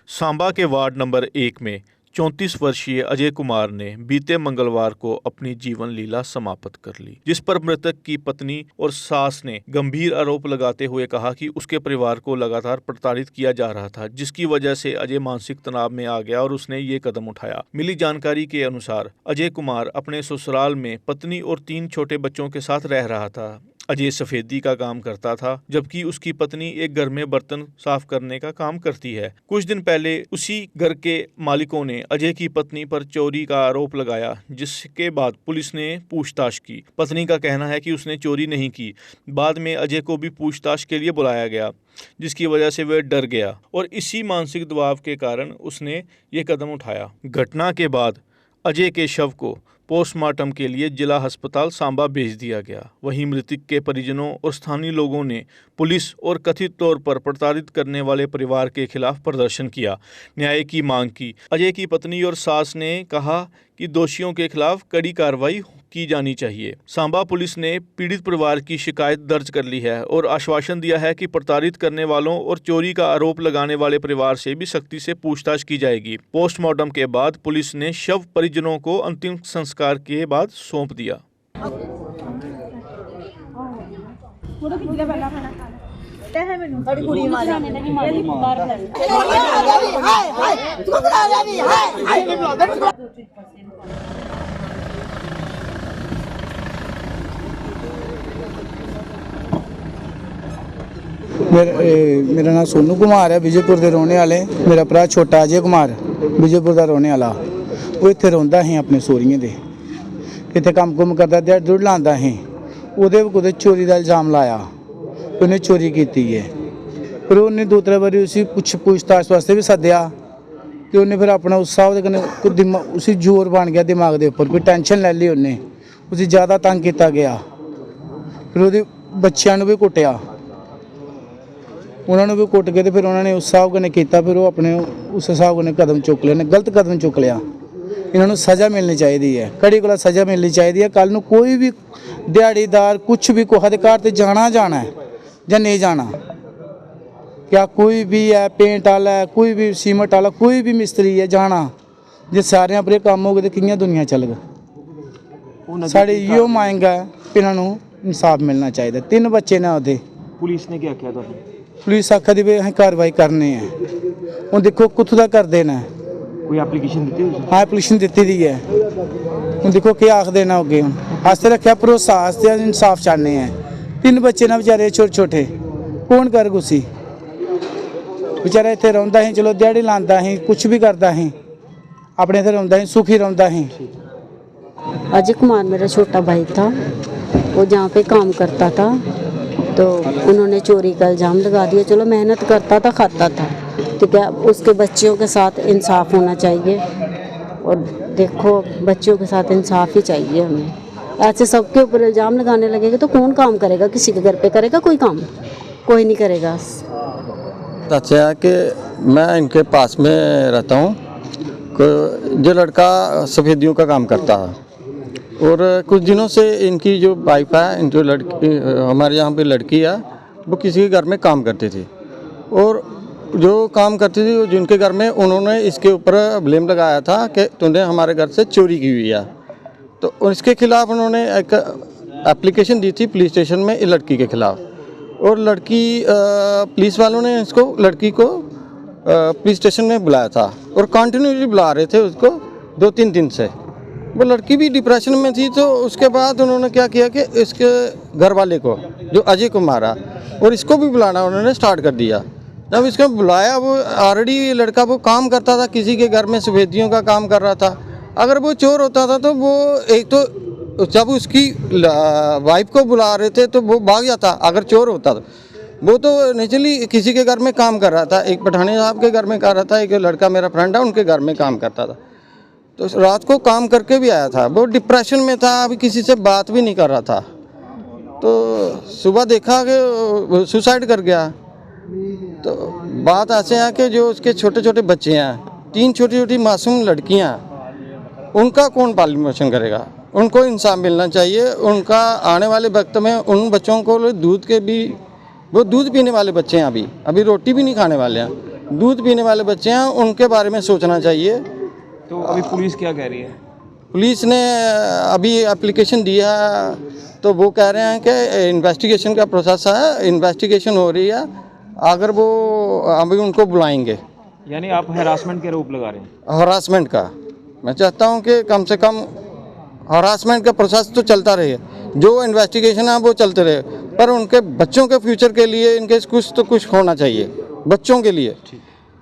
सांबा के ward number 1 में 34 वर्षीय अजय कुमार ने बीते मंगलवार को अपनी जीवन लीला समाप्त कर ली, जिस पर मृतक की पत्नी और सास ने गंभीर आरोप लगाते हुए कहा कि उसके परिवार को लगातार प्रताड़ित किया जा रहा था, जिसकी वजह से अजय मानसिक तनाव में आ गया और उसने ये कदम उठाया। मिली जानकारी के अनुसार अजय कुमार अपने ससुराल में पत्नी और 3 छोटे बच्चों के साथ रह रहा था। अजय सफेदी का काम करता था, जबकि उसकी पत्नी एक घर में बर्तन साफ करने का काम करती है। कुछ दिन पहले उसी घर के मालिकों ने अजय की पत्नी पर चोरी का आरोप लगाया, जिसके बाद पुलिस ने पूछताछ की। पत्नी का कहना है कि उसने चोरी नहीं की। बाद में अजय को भी पूछताछ के लिए बुलाया गया, जिसकी वजह से वह डर गया और इसी मानसिक दबाव के कारण उसने ये कदम उठाया। घटना के बाद अजय के शव को पोस्टमार्टम के लिए जिला अस्पताल सांबा भेज दिया गया। वहीं मृतक के परिजनों और स्थानीय लोगों ने पुलिस और कथित तौर पर प्रताड़ित करने वाले परिवार के खिलाफ प्रदर्शन किया, न्याय की मांग की। अजय की पत्नी और सास ने कहा कि दोषियों के खिलाफ कड़ी कार्रवाई की जानी चाहिए। सांबा पुलिस ने पीड़ित परिवार की शिकायत दर्ज कर ली है और आश्वासन दिया है कि प्रताड़ित करने वालों और चोरी का आरोप लगाने वाले परिवार से भी सख्ती से पूछताछ की जाएगी। पोस्टमार्टम के बाद पुलिस ने शव परिजनों को अंतिम संस्कार के बाद सौंप दिया। मेरा नाम सोनू कुमार है, विजयपुर के रहने वाले। मेरा भरा छोटा अजय कुमार विजयपुर का रहने वाला। वो इत्थे रहिंदा ही अपने सोहरियें दे, इत्थे कम कुम करदा, दिहाड़ी दूड़ लांदा ही। ओहदे कुदै चोरी का इल्जाम लाया, उन्हें चोरी की है। फिर उन्हें 2-3 बारी उसी पूछताछ वास्ते भी सद्या कि उन्हें फिर अपना उस हिसाब दे उसी जोर बन गया दिमाग के उपर, कोई टेंशन ले ली उन्हें, उसी ज़्यादा तंग किया गया। फिर वो बच्चों भी कुटिया, उन्होंने भी कुट के फिर उन्होंने उस हिसाब कन्नै किया। फिर वो अपने उस हिसाब कन्नै कदम चुक लिया, गलत कदम चुक लिया। इन्होंने सज़ा मिलनी चाहिए है, कड़ी कोला सज़ा मिलनी चाहिए है। कल नूं कोई भी दिहाड़ीदार कुछ भी कुसै दे घर ते जाना है या नहीं जाना, क्या कोई भी है, पेंट वाला है, कोई भी सीमेंट वाला, कोई भी मिस्त्री है, जाना जे सारे पर काम हो गए तो कि'यां दुनिया चलग। साड़ी इहो मांग है कि इन्हों इंसाफ मिलना चाहिए। 3 बच्चे ने उहदे। पुलिस ने क्या आख्या? पुलिस आखा दी भी अं कार्रवाई करनी है। हूँ देखो कुत्थों का करते हैं। कोई एप्लीकेशन दी? हाँ एप्लीकेशन दी दी है। हूँ देखो क्या आखते ना अगे। हूँ आस्ते रखा भरोसा, आस्ते इंसाफ चाहते हैं। 3 बच्चे ना बेचारे छोटे छोटे, कौन कर गुस्सी। बेचारा इतने रहा ही, चलो दिहाड़ी लाता ही, कुछ भी करता ही, अपने इतने रहा ही, सुखी रहा ही। अजय कुमार मेरा छोटा भाई था, वो जहाँ पे काम करता था तो उन्होंने चोरी का इल्ज़ाम लगा दिया। चलो मेहनत करता था, खाता था, तो क्या उसके बच्चों के साथ इंसाफ होना चाहिए। और देखो बच्चों के साथ इंसाफ ही चाहिए हमें। ऐसे सबके ऊपर इल्ज़ाम लगाने लगेगा तो कौन काम करेगा? किसी के घर पे करेगा कोई काम? कोई नहीं करेगा। अच्छा है कि मैं इनके पास में रहता हूँ। जो लड़का सफ़ेदियों का काम करता है और कुछ दिनों से इनकी जो वाइफ है, जो लड़की हमारे यहाँ पे लड़की है, वो किसी के घर में काम करती थी और जो काम करती थी जिनके घर में, उन्होंने इसके ऊपर ब्लेम लगाया था कि तूने हमारे घर से चोरी की हुई है। तो इसके खिलाफ उन्होंने एक एप्लीकेशन दी थी पुलिस स्टेशन में लड़की के खिलाफ। और लड़की पुलिस वालों ने लड़की को पुलिस स्टेशन में बुलाया था और कंटिन्यूसली बुला रहे थे उसको 2-3 दिन से। वो लड़की भी डिप्रेशन में थी। तो उसके बाद उन्होंने क्या किया कि इसके घर वाले को, जो अजय कुमार है, और इसको भी बुलाना उन्होंने स्टार्ट कर दिया। जब इसको बुलाया, वो ऑलरेडी लड़का वो काम करता था, किसी के घर में सफ़ेदियों का काम कर रहा था। अगर वो चोर होता था तो वो एक तो जब उसकी वाइफ को बुला रहे थे तो वो भाग जाता। अगर चोर होता तो वो तो नेचुरली किसी के घर में काम कर रहा था, एक पठानी साहब के घर में कर रहा था, एक लड़का मेरा फ्रेंड है उनके घर में काम करता था। तो रात को काम करके भी आया था, वो डिप्रेशन में था, अभी किसी से बात भी नहीं कर रहा था। तो सुबह देखा कि सुसाइड कर गया। तो बात ऐसे है कि जो उसके छोटे छोटे बच्चे हैं, 3 छोटी छोटी मासूम लड़कियां, उनका कौन पालन पोषण करेगा? उनको इंसाफ मिलना चाहिए। उनका आने वाले वक्त में उन बच्चों को दूध के भी, वो दूध पीने वाले बच्चे हैं, अभी रोटी भी नहीं खाने वाले हैं, दूध पीने वाले बच्चे हैं, उनके बारे में सोचना चाहिए। तो अभी पुलिस क्या कह रही है? पुलिस ने अभी एप्लीकेशन दिया, तो वो कह रहे हैं कि इन्वेस्टिगेशन का प्रोसेस है, इन्वेस्टिगेशन हो रही है, अगर वो अभी उनको बुलाएंगे। यानी आप हैरासमेंट के आरोप लगा रहे हैं? हरासमेंट का मैं चाहता हूं कि कम से कम हरासमेंट का प्रोसेस तो चलता रहे, जो इन्वेस्टिगेशन है वो चलते रहे, पर उनके बच्चों के फ्यूचर के लिए इनके कुछ होना चाहिए बच्चों के लिए,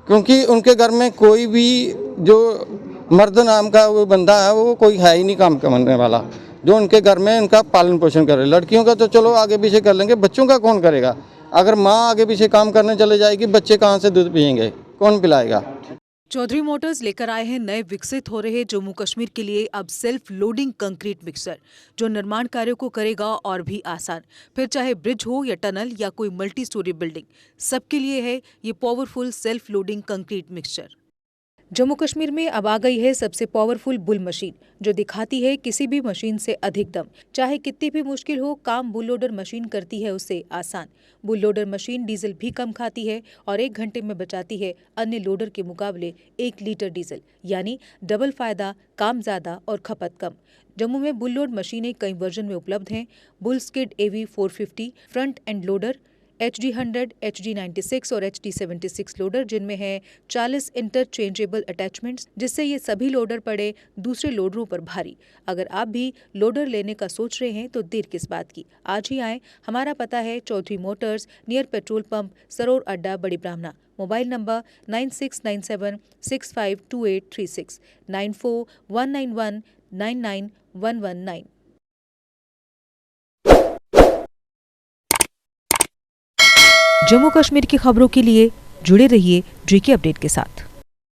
क्योंकि उनके घर में कोई भी जो मर्द नाम का वो बंदा है वो कोई है ही नहीं काम करने वाला, जो उनके घर में उनका पालन पोषण करे। लड़कियों का तो चलो आगे पीछे कर लेंगे, बच्चों का कौन करेगा? अगर माँ आगे पीछे काम करने चले जाएगी, बच्चे कहाँ से दूध पियेंगे, कौन पिलाएगा? चौधरी मोटर्स लेकर आए हैं नए विकसित हो रहे जम्मू कश्मीर के लिए अब सेल्फ लोडिंग कंक्रीट मिक्सर, जो निर्माण कार्यों को करेगा और भी आसान। फिर चाहे ब्रिज हो या टनल या कोई मल्टी स्टोरी बिल्डिंग, सबके लिए है ये powerful self loading concrete mixture. Jammu Kashmir में अब आ गई है सबसे पावरफुल बुल मशीन, जो दिखाती है किसी भी मशीन से अधिक दम। चाहे कितनी भी मुश्किल हो, काम बुल लोडर मशीन करती है उसे आसान। बुल लोडर मशीन डीजल भी कम खाती है और 1 घंटे में बचाती है अन्य लोडर के मुकाबले 1 लीटर डीजल, यानी डबल फायदा, काम ज्यादा और खपत कम। जम्मू में बुल लोड मशीनें कई वर्जन में उपलब्ध हैं। Bull skid AV 450 front end loader, HD 100, HD 96 और HD 76 लोडर, जिनमें है 40 इंटरचेंजेबल अटैचमेंट्स, जिससे ये सभी लोडर पड़े दूसरे लोडरों पर भारी। अगर आप भी लोडर लेने का सोच रहे हैं तो देर किस बात की, आज ही आएं। हमारा पता है Chaudhary Motors, near petrol pump, Sarore Adda, Bari ब्राह्मणा। Mobile number 9697652836, 9419199119। जम्मू कश्मीर की खबरों के लिए जुड़े रहिए GK अपडेट के साथ।